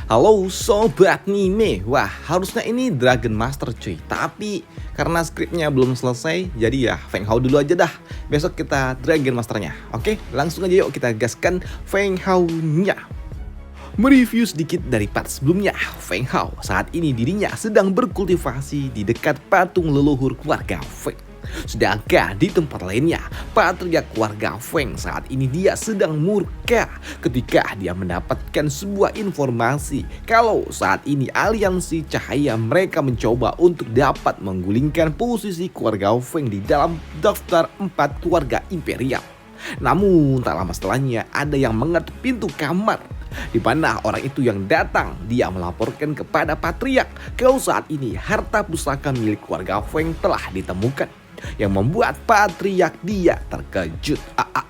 Halo Sobat Nime. Wah, harusnya ini Dragon Master cuy. Tapi karena skripnya belum selesai, jadi ya Feng Hao dulu aja dah. Besok kita Dragon Masternya. Oke, langsung aja yuk kita gaskan Feng Hao-nya. Mereview sedikit dari part sebelumnya. Feng Hao saat ini dirinya sedang berkultivasi di dekat patung leluhur keluarga Feng. Sedangkan di tempat lainnya, patriark keluarga Feng saat ini dia sedang murka ketika dia mendapatkan sebuah informasi kalau saat ini aliansi cahaya mereka mencoba untuk dapat menggulingkan posisi keluarga Feng di dalam daftar 4 keluarga imperial. Namun tak lama setelahnya ada yang mengetuk pintu kamar, di mana orang itu yang datang dia melaporkan kepada patriark kalau saat ini harta pusaka milik keluarga Feng telah ditemukan, yang membuat patriark dia terkejut.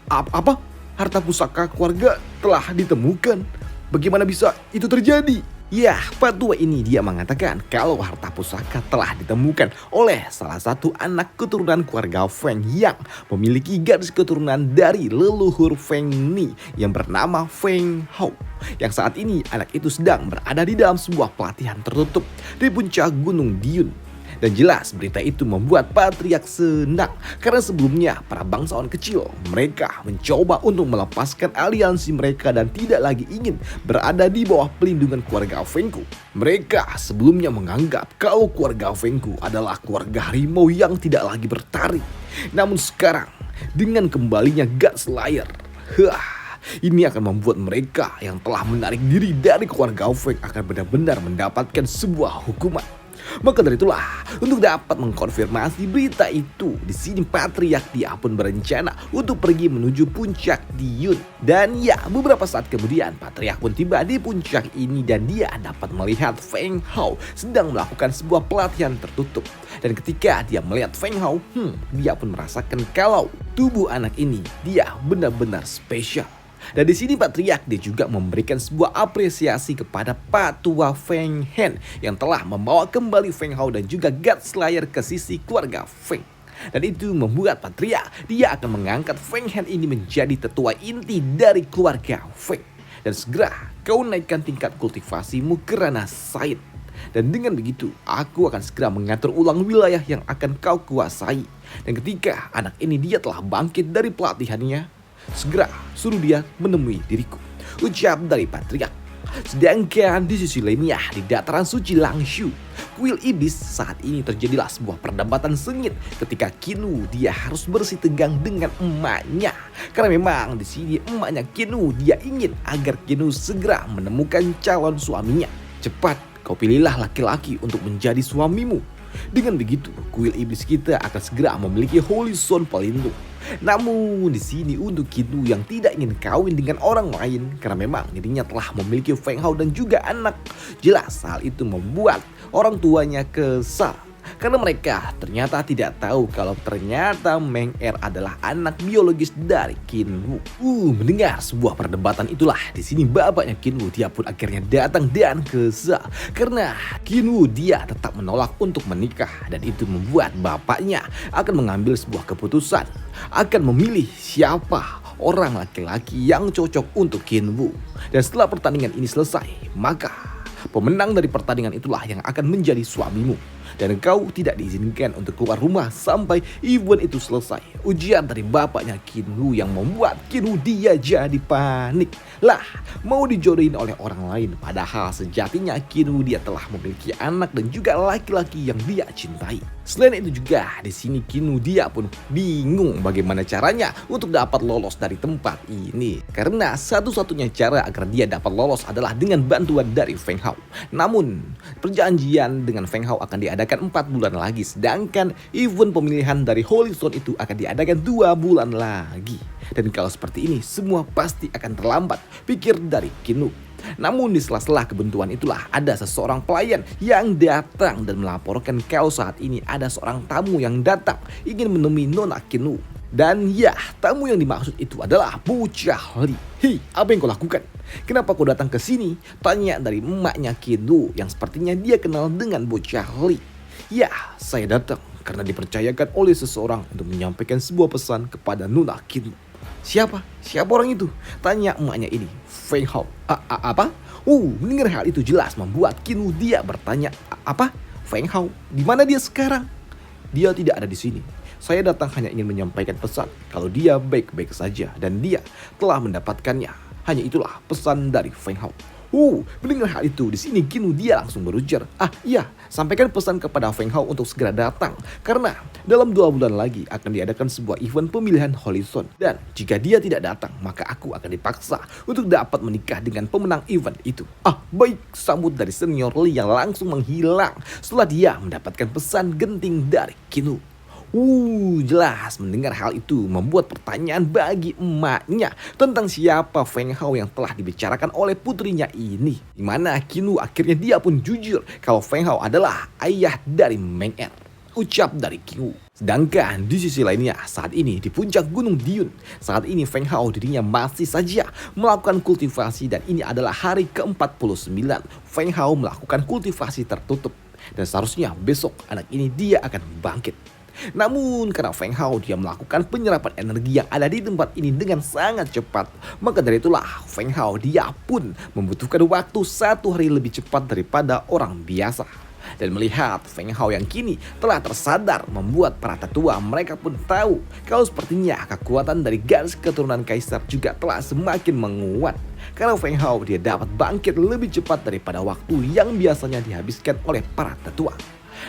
Apa? Harta pusaka keluarga telah ditemukan? Bagaimana bisa itu terjadi? Ya, petua ini dia mengatakan kalau harta pusaka telah ditemukan oleh salah satu anak keturunan keluarga Feng yang memiliki garis keturunan dari leluhur Feng Ni yang bernama Feng Hao. Yang saat ini anak itu sedang berada di dalam sebuah pelatihan tertutup di puncak Gunung Diyun. Dan jelas berita itu membuat patriark senang karena sebelumnya para bangsawan kecil mereka mencoba untuk melepaskan aliansi mereka dan tidak lagi ingin berada di bawah pelindungan keluarga Fengku. Mereka sebelumnya menganggap kalau keluarga Fengku adalah keluarga harimau yang tidak lagi bertaring. Namun sekarang dengan kembalinya God Slayer, ini akan membuat mereka yang telah menarik diri dari keluarga Feng akan benar-benar mendapatkan sebuah hukuman. Maka dari itulah, untuk dapat mengkonfirmasi berita itu, di sini patriark dia pun berencana untuk pergi menuju puncak Diyun. Dan ya, beberapa saat kemudian patriark pun tiba di puncak ini dan dia dapat melihat Feng Hao sedang melakukan sebuah pelatihan tertutup. Dan ketika dia melihat Feng Hao, dia pun merasakan kalau tubuh anak ini dia benar-benar spesial. Dan di sini patriark dia juga memberikan sebuah apresiasi kepada Patua Feng Hen yang telah membawa kembali Feng Hao dan juga God Slayer ke sisi keluarga Feng. Dan itu membuat patriark dia akan mengangkat Feng Hen ini menjadi tetua inti dari keluarga Feng. Dan segera kau naikkan tingkat kultivasimu ke ranah sains. Dan dengan begitu, aku akan segera mengatur ulang wilayah yang akan kau kuasai. Dan ketika anak ini dia telah bangkit dari pelatihannya, segera suruh dia menemui diriku, ucap dari patriark. Sedangkan di sisi lainnya, di dataran suci Langshu, kuil iblis saat ini terjadilah sebuah perdebatan sengit ketika Qinwu dia harus bersih tegang dengan emaknya. Karena memang di sini emaknya Qinwu dia ingin agar Qinwu segera menemukan calon suaminya. Cepat, kau pilihlah laki-laki untuk menjadi suamimu. Dengan begitu, kuil iblis kita akan segera memiliki Holy Stone pelindung. Namun di sini untuk Qinwu yang tidak ingin kawin dengan orang lain karena memang dirinya telah memiliki Feng Hao dan juga anak. Jelas hal itu membuat orang tuanya kesal karena mereka ternyata tidak tahu kalau ternyata Meng Er adalah anak biologis dari Qinwu. Mendengar sebuah perdebatan itulah di sini bapaknya Qinwu dia pun akhirnya datang dan kesal karena Qinwu dia tetap menolak untuk menikah, dan itu membuat bapaknya akan mengambil sebuah keputusan akan memilih siapa orang laki-laki yang cocok untuk Qinwu. Dan setelah pertandingan ini selesai, maka pemenang dari pertandingan itulah yang akan menjadi suamimu. Dan kau tidak diizinkan untuk keluar rumah sampai event itu selesai. Ujian dari bapaknya Qinwu yang membuat Qinwu dia jadi panik. Lah, mau dijodohin oleh orang lain. Padahal sejatinya Qinwu dia telah memiliki anak dan juga laki-laki yang dia cintai. Selain itu juga di sini Qinwu dia pun bingung bagaimana caranya untuk dapat lolos dari tempat ini. Karena satu-satunya cara agar dia dapat lolos adalah dengan bantuan dari Feng Hao. Namun perjanjian dengan Feng Hao akan diadakan 4 bulan lagi, sedangkan event pemilihan dari Holy Stone itu akan diadakan 2 bulan lagi. Dan kalau seperti ini semua pasti akan terlambat, pikir dari Qinwu. Namun di sela-sela kebentuan itulah ada seseorang pelayan yang datang dan melaporkan kalau saat ini ada seorang tamu yang datang ingin menemui Nona Qinwu. Dan ya, tamu yang dimaksud itu adalah bocah Li. Hei, apa yang kau lakukan? Kenapa kau datang ke sini? Tanya dari emaknya Qinwu yang sepertinya dia kenal dengan bocah Li. Ya, saya datang karena dipercayakan oleh seseorang untuk menyampaikan sebuah pesan kepada Nona Qinwu. Siapa? Siapa orang itu? Tanya emaknya ini. Feng Hao. Apa? Mendengar hal itu jelas membuat Qinwu dia bertanya, apa? Feng Hao, di mana dia sekarang? Dia tidak ada di sini. Saya datang hanya ingin menyampaikan pesan kalau dia baik-baik saja dan dia telah mendapatkannya. Hanya itulah pesan dari Feng Hao. Mendengar hal itu di sini Qinwu dia langsung berujar, iya, sampaikan pesan kepada Feng Hao untuk segera datang karena dalam 2 bulan lagi akan diadakan sebuah event pemilihan Horizon dan jika dia tidak datang maka aku akan dipaksa untuk dapat menikah dengan pemenang event itu. Baik, sambut dari senior Li yang langsung menghilang setelah dia mendapatkan pesan genting dari Qinwu. Jelas mendengar hal itu membuat pertanyaan bagi emaknya tentang siapa Feng Hao yang telah dibicarakan oleh putrinya ini. Dimana Qinwu akhirnya dia pun jujur kalau Feng Hao adalah ayah dari Meng Er. Ucap dari Qinwu. Sedangkan di sisi lainnya saat ini di puncak Gunung Diyun, saat ini Feng Hao dirinya masih saja melakukan kultivasi dan ini adalah hari ke-49 Feng Hao melakukan kultivasi tertutup dan seharusnya besok anak ini dia akan bangkit. Namun karena Feng Hao dia melakukan penyerapan energi yang ada di tempat ini dengan sangat cepat, maka dari itulah Feng Hao dia pun membutuhkan waktu 1 hari lebih cepat daripada orang biasa. Dan melihat Feng Hao yang kini telah tersadar membuat para tetua mereka pun tahu kalau sepertinya kekuatan dari garis keturunan kaisar juga telah semakin menguat. Karena Feng Hao dia dapat bangkit lebih cepat daripada waktu yang biasanya dihabiskan oleh para tetua.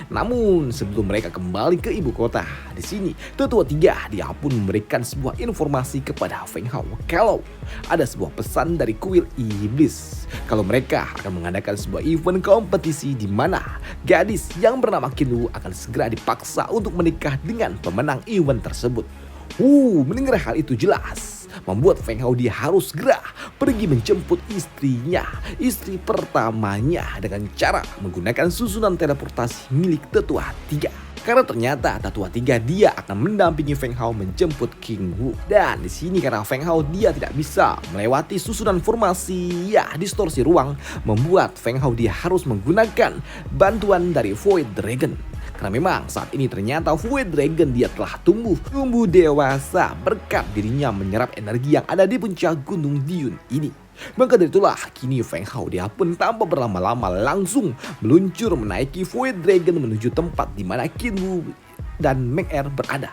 Namun sebelum mereka kembali ke ibu kota, di sini tetua 3 dia pun memberikan sebuah informasi kepada Feng Hao kalau ada sebuah pesan dari kuil iblis kalau mereka akan mengadakan sebuah event kompetisi di mana gadis yang bernama Qinwu akan segera dipaksa untuk menikah dengan pemenang event tersebut. Mendengar hal itu jelas membuat Feng Hao dia harus segera pergi menjemput istrinya, istri pertamanya dengan cara menggunakan susunan teleportasi milik tetua 3. Karena ternyata tetua 3 dia akan mendampingi Feng Hao menjemput Qinwu. Dan di sini karena Feng Hao dia tidak bisa melewati susunan formasi distorsi ruang, membuat Feng Hao dia harus menggunakan bantuan dari Void Dragon. Karena memang saat ini ternyata Void Dragon dia telah tumbuh dewasa berkat dirinya menyerap energi yang ada di puncak Gunung Diyun ini. Maka dari itulah kini Feng Hao dia pun tanpa berlama-lama langsung meluncur menaiki Void Dragon menuju tempat di mana Qinwu dan Meng Er berada.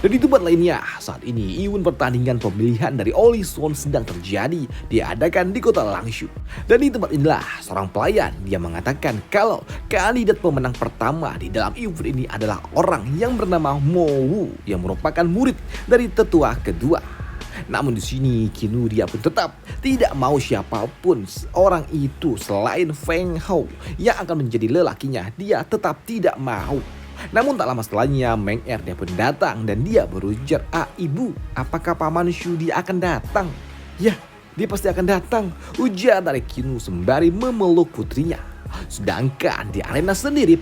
Dan di tempat lainnya, saat ini event pertandingan pemilihan dari Horizon sedang terjadi diadakan di kota Langshu. Dan di tempat inilah seorang pelayan dia mengatakan kalau kandidat pemenang pertama di dalam event ini adalah orang yang bernama Mo Wu yang merupakan murid dari tetua kedua. Namun di sini Qinwu dia pun tetap tidak mau siapapun orang itu selain Feng Hao yang akan menjadi lelakinya, dia tetap tidak mau. Namun tak lama setelahnya Meng Er dia pun datang dan dia berujar, ibu, apakah Paman Shu dia akan datang? Ya, dia pasti akan datang, ujar dari Qinwu sembari memeluk putrinya. Sedangkan di arena sendiri,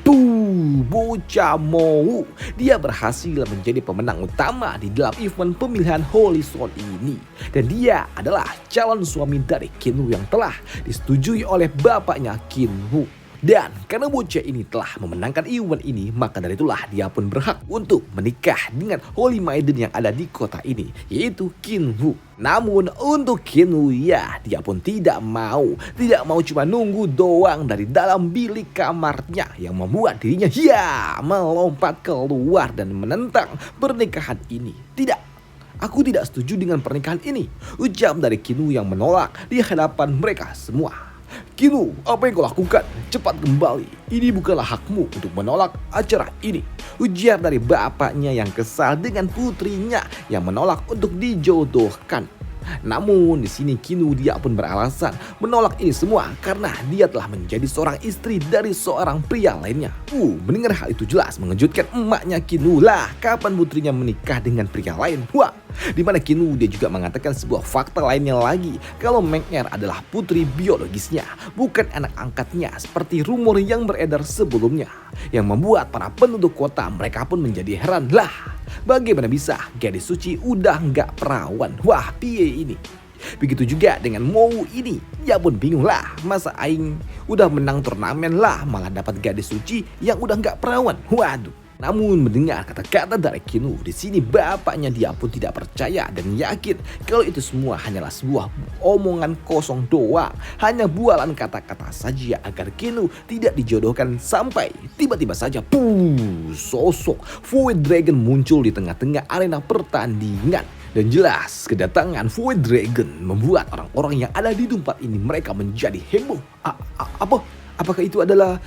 bocah Mo Wu dia berhasil menjadi pemenang utama di dalam event pemilihan Horizon ini. Dan dia adalah calon suami dari Qinwu yang telah disetujui oleh bapaknya Qinwu. Dan karena bocah ini telah memenangkan event ini, maka dari itulah dia pun berhak untuk menikah dengan Holy Maiden yang ada di kota ini, yaitu Qinwu. Namun untuk Qinwu dia pun tidak mau cuma nunggu doang dari dalam bilik kamarnya yang membuat dirinya melompat keluar dan menentang pernikahan ini. Tidak, aku tidak setuju dengan pernikahan ini, ucap dari Qinwu yang menolak di hadapan mereka semua. Qinwu, apa yang kau lakukan? Cepat kembali. Ini bukanlah hakmu untuk menolak acara ini, ujar dari bapaknya yang kesal dengan putrinya yang menolak untuk dijodohkan. Namun di sini Qinwu dia pun beralasan menolak ini semua karena dia telah menjadi seorang istri dari seorang pria lainnya. Mendengar hal itu jelas mengejutkan emaknya Qinwu lah. Kapan putrinya menikah dengan pria lain? Di mana Qinwu dia juga mengatakan sebuah fakta lainnya lagi kalau Meng Er adalah putri biologisnya, bukan anak angkatnya seperti rumor yang beredar sebelumnya, yang membuat para penduduk kota mereka pun menjadi heran lah. Bagaimana bisa gadis suci udah nggak perawan? Piye ini? Begitu juga dengan Mo Wu ini, dia pun bingung lah, masa aing udah menang turnamen lah malah dapat gadis suci yang udah nggak perawan. Waduh. Namun mendengar kata-kata dari Kinu, di sini bapaknya dia pun tidak percaya dan yakin kalau itu semua hanyalah sebuah omongan kosong doang. Hanya bualan kata-kata saja agar Kinu tidak dijodohkan sampai tiba-tiba saja sosok Void Dragon muncul di tengah-tengah arena pertandingan. Dan jelas kedatangan Void Dragon membuat orang-orang yang ada di tempat ini mereka menjadi heboh. Apa? Apakah itu adalah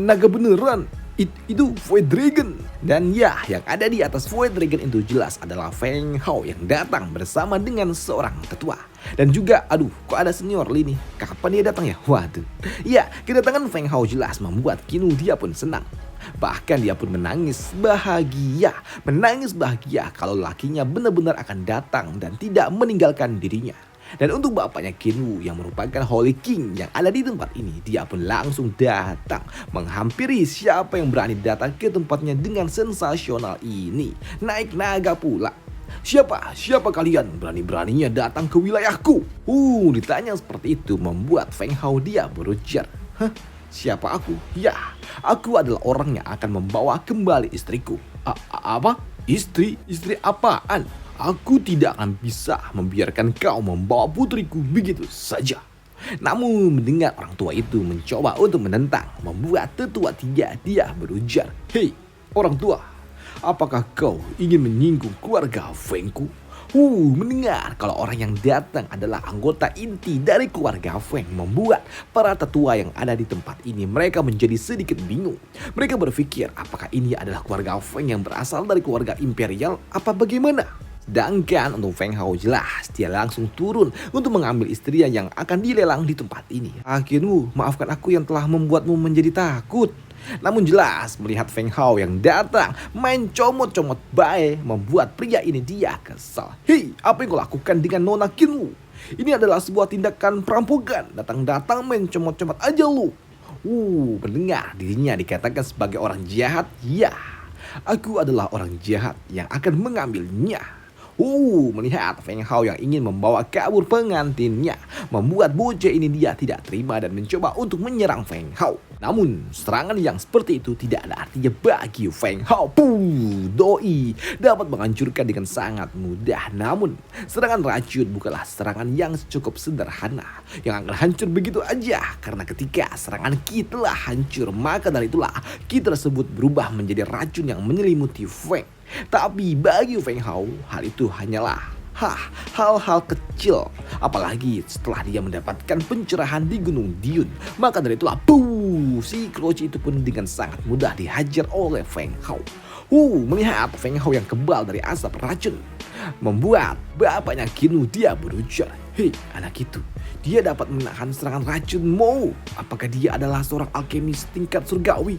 naga beneran? Itu Void Dragon. Dan ya, yang ada di atas Void Dragon itu jelas adalah Feng Hao yang datang bersama dengan seorang tetua. Dan juga, kok ada senior Li nih? Kapan dia datang ya? Waduh. Ya, kedatangan Feng Hao jelas membuat Kinu dia pun senang. Bahkan dia pun menangis bahagia kalau lakinya benar-benar akan datang dan tidak meninggalkan dirinya. Dan untuk bapaknya Kinu yang merupakan Holy King yang ada di tempat ini, dia pun langsung datang menghampiri siapa yang berani datang ke tempatnya dengan sensasional ini. Naik naga pula. Siapa kalian berani-beraninya datang ke wilayahku? Ditanya seperti itu membuat Feng Hao dia berujar. Siapa aku? Ya, aku adalah orang yang akan membawa kembali istriku. Apa? Istri apaan? Aku tidak akan bisa membiarkan kau membawa putriku begitu saja. Namun mendengar orang tua itu mencoba untuk menentang, membuat tetua tiga dia berujar. Hei, orang tua, apakah kau ingin menyinggung keluarga Fengku? Mendengar kalau orang yang datang adalah anggota inti dari keluarga Feng membuat para tetua yang ada di tempat ini mereka menjadi sedikit bingung. Mereka berpikir apakah ini adalah keluarga Feng yang berasal dari keluarga imperial apa bagaimana? Sedangkan untuk Feng Hao jelas dia langsung turun untuk mengambil istrinya yang akan dilelang di tempat ini. Kinu, maafkan aku yang telah membuatmu menjadi takut. Namun jelas melihat Feng Hao yang datang main comot-comot bae membuat pria ini dia kesal. Hei, apa yang kau lakukan dengan Nona Kinu? Ini adalah sebuah tindakan perampokan. Datang-datang main comot-comot aja lu. Mendengar dirinya dikatakan sebagai orang jahat. Ya, aku adalah orang jahat yang akan mengambilnya. Melihat Feng Hao yang ingin membawa kabur pengantinnya membuat bocah ini dia tidak terima dan mencoba untuk menyerang Feng Hao. Namun serangan yang seperti itu tidak ada artinya bagi Feng Hao. Doi dapat menghancurkan dengan sangat mudah. Namun serangan racun bukanlah serangan yang cukup sederhana yang akan hancur begitu aja. Karena ketika serangan ki telah hancur, maka dari itulah ki tersebut berubah menjadi racun yang menyelimuti Feng. Tapi bagi Feng Hao, hal itu hanyalah hal-hal kecil. Apalagi setelah dia mendapatkan pencerahan di Gunung Diun. Maka dari itulah si Kroci itu pun dengan sangat mudah dihajar oleh Feng Hao. Melihat Feng Hao yang kebal dari asap racun membuat bapaknya Kinu dia berujar. Hei, anak itu, dia dapat menahan serangan racun Mo. Apakah dia adalah seorang alkemis tingkat surgawi?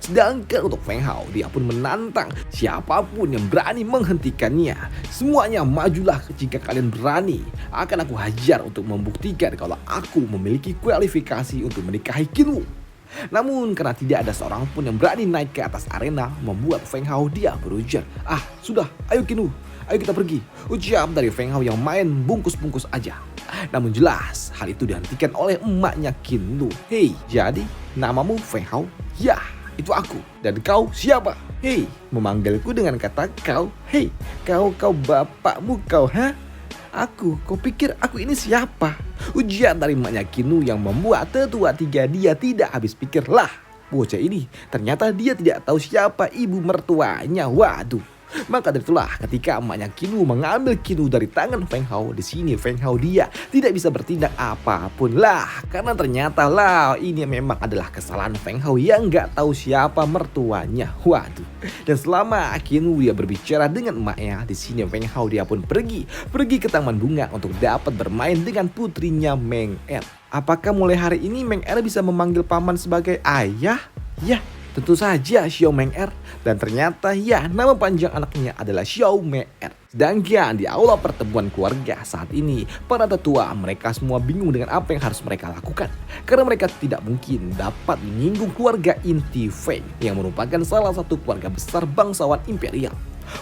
Sedangkan untuk Feng Hao, dia pun menantang siapapun yang berani menghentikannya. Semuanya majulah jika kalian berani. Akan aku hajar untuk membuktikan kalau aku memiliki kualifikasi untuk menikahi Kinu. Namun karena tidak ada seorang pun yang berani naik ke atas arena, membuat Feng Hao dia berujar. Sudah, ayo Kinu, ayo kita pergi. Ucap dari Feng Hao yang main bungkus-bungkus aja. Namun jelas hal itu dihentikan oleh emaknya Kinu. Hei, jadi namamu Feng Hao? Ya, itu aku. Dan kau siapa? Hei, memanggilku dengan kata kau. Hei, kau bapakmu kau, kau pikir aku ini siapa? Ujian dari emaknya Kinu yang membuat tetua tiga dia tidak habis pikir. Lah, bocah ini ternyata dia tidak tahu siapa ibu mertuanya. Waduh. Maka dari itulah ketika emaknya Kinu mengambil Kinu dari tangan Feng Hao, di sini Feng Hao dia tidak bisa bertindak apapun lah, karena ternyata lah ini memang adalah kesalahan Feng Hao yang nggak tahu siapa mertuanya. Waduh. Dan selama Kinu dia berbicara dengan emaknya, di sini Feng Hao dia pun pergi ke taman bunga untuk dapat bermain dengan putrinya Meng Er. Apakah mulai hari ini Meng Er bisa memanggil paman sebagai ayah? Ya, tentu saja Xiao Meng Er. Dan ternyata ya, nama panjang anaknya adalah Xiao Meng Er. Sedangkan di aula pertemuan keluarga saat ini, para tetua mereka semua bingung dengan apa yang harus mereka lakukan. Karena mereka tidak mungkin dapat menyinggung keluarga inti Feng yang merupakan salah satu keluarga besar bangsawan imperial.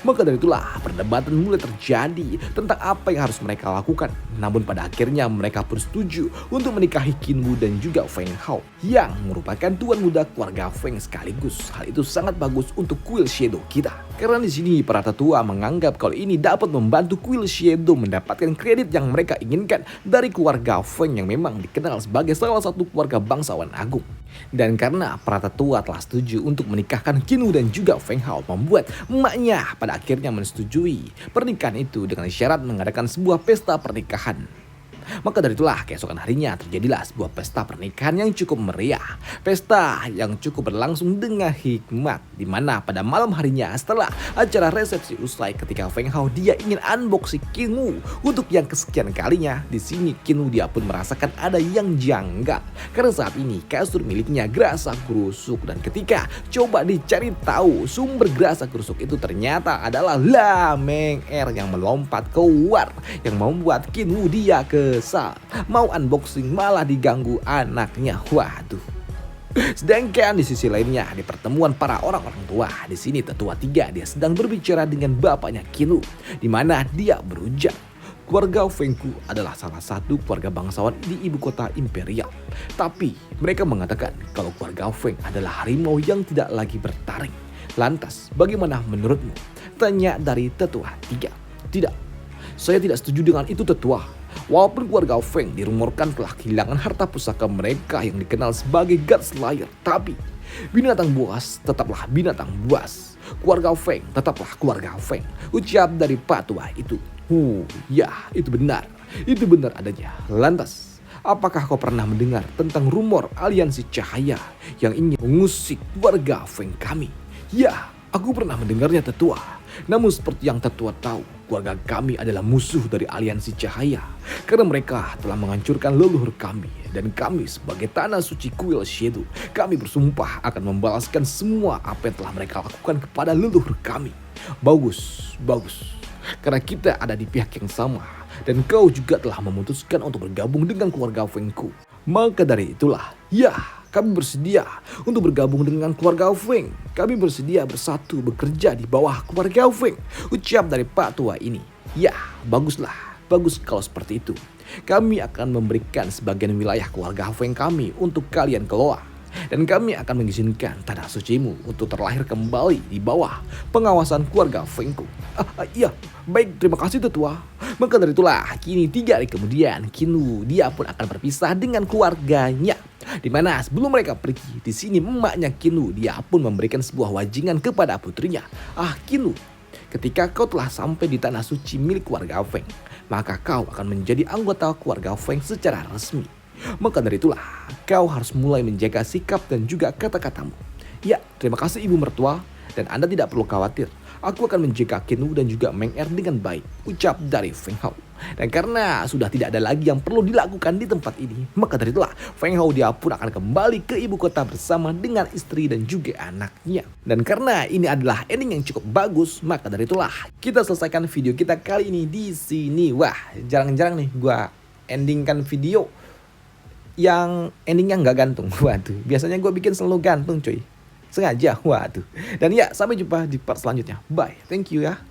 Maka dari itulah perdebatan mulai terjadi tentang apa yang harus mereka lakukan. Namun pada akhirnya mereka pun setuju untuk menikahi Qinwu dan juga Feng Hao yang merupakan tuan muda keluarga Feng sekaligus. Hal itu sangat bagus untuk kuil Shadow kita. Karena di sini para tetua menganggap kalau ini dapat membantu kuil Shadow mendapatkan kredit yang mereka inginkan dari keluarga Feng yang memang dikenal sebagai salah satu keluarga bangsawan agung. Dan karena para tetua telah setuju untuk menikahkan Qinwu dan juga Feng Hao, membuat emaknya pada akhirnya menyetujui pernikahan itu dengan syarat mengadakan sebuah pesta pernikahan. Maka dari itulah keesokan harinya terjadilah sebuah pesta pernikahan yang cukup meriah. Pesta yang cukup berlangsung dengan hikmat, di mana pada malam harinya setelah acara resepsi usai ketika Feng Hao dia ingin unboxing Qinwu untuk yang kesekian kalinya. Di sini Qinwu dia pun merasakan ada yang janggal karena saat ini kasur miliknya gerasa gerusuk, dan ketika coba dicari tahu sumber gerasa gerusuk itu ternyata adalah La Meng Er yang melompat keluar yang membuat Qinwu dia kesal. Mau unboxing malah diganggu anaknya. Waduh. Sedangkan di sisi lainnya di pertemuan para orang-orang tua, di sini tetua 3 dia sedang berbicara dengan bapaknya Qinwu, di mana dia berujar keluarga Fengku adalah salah satu keluarga bangsawan di ibu kota imperial. Tapi mereka mengatakan kalau keluarga Feng adalah harimau yang tidak lagi bertaring. Lantas bagaimana menurutmu? Tanya dari tetua 3. Tidak, saya tidak setuju dengan itu tetua. Walaupun keluarga Feng dirumorkan telah kehilangan harta pusaka mereka yang dikenal sebagai God Slayer, tapi binatang buas tetaplah binatang buas. Keluarga Feng tetaplah keluarga Feng. Ucap dari patua itu. Ya, itu benar. Itu benar adanya. Lantas, apakah kau pernah mendengar tentang rumor aliansi cahaya yang ingin mengusik keluarga Feng kami? Ya, aku pernah mendengarnya tetua. Namun seperti yang tetua tahu, keluarga kami adalah musuh dari aliansi cahaya karena mereka telah menghancurkan leluhur kami, dan kami sebagai tanah suci kuil Shadow, kami bersumpah akan membalaskan semua apa yang telah mereka lakukan kepada leluhur kami. Bagus, bagus. Karena kita ada di pihak yang sama dan kau juga telah memutuskan untuk bergabung dengan keluarga Fengku. Maka dari itulah, ya, kami bersedia untuk bergabung dengan keluarga Feng. Kami bersedia bersatu bekerja di bawah keluarga Feng. Ucap dari Pak Tua ini. Ya, baguslah. Bagus kalau seperti itu. Kami akan memberikan sebagian wilayah keluarga Feng kami untuk kalian kelola. Dan kami akan mengizinkan tanah sucimu untuk terlahir kembali di bawah pengawasan keluarga Fengku. Iya, baik, terima kasih tetua. Maka dari itulah kini 3 hari kemudian Qinwu dia pun akan berpisah dengan keluarganya. Di mana sebelum mereka pergi, di sini emaknya Qinwu dia pun memberikan sebuah wajingan kepada putrinya. Qinwu, ketika kau telah sampai di tanah suci milik keluarga Feng, maka kau akan menjadi anggota keluarga Feng secara resmi. Maka dari itulah kau harus mulai menjaga sikap dan juga kata-katamu. Ya, terima kasih ibu mertua, dan Anda tidak perlu khawatir. Aku akan menjaga Qinwu dan juga Meng Er dengan baik, ucap dari Feng Hao. Dan karena sudah tidak ada lagi yang perlu dilakukan di tempat ini, maka dari itulah Feng Hao dia pun akan kembali ke ibu kota bersama dengan istri dan juga anaknya. Dan karena ini adalah ending yang cukup bagus, maka dari itulah kita selesaikan video kita kali ini di sini. Wah, jarang-jarang nih gua endingkan video yang endingnya nggak gantung. Waduh, biasanya gue bikin selalu gantung cuy. Sengaja, waduh. Dan ya, sampai jumpa di part selanjutnya. Bye, thank you ya.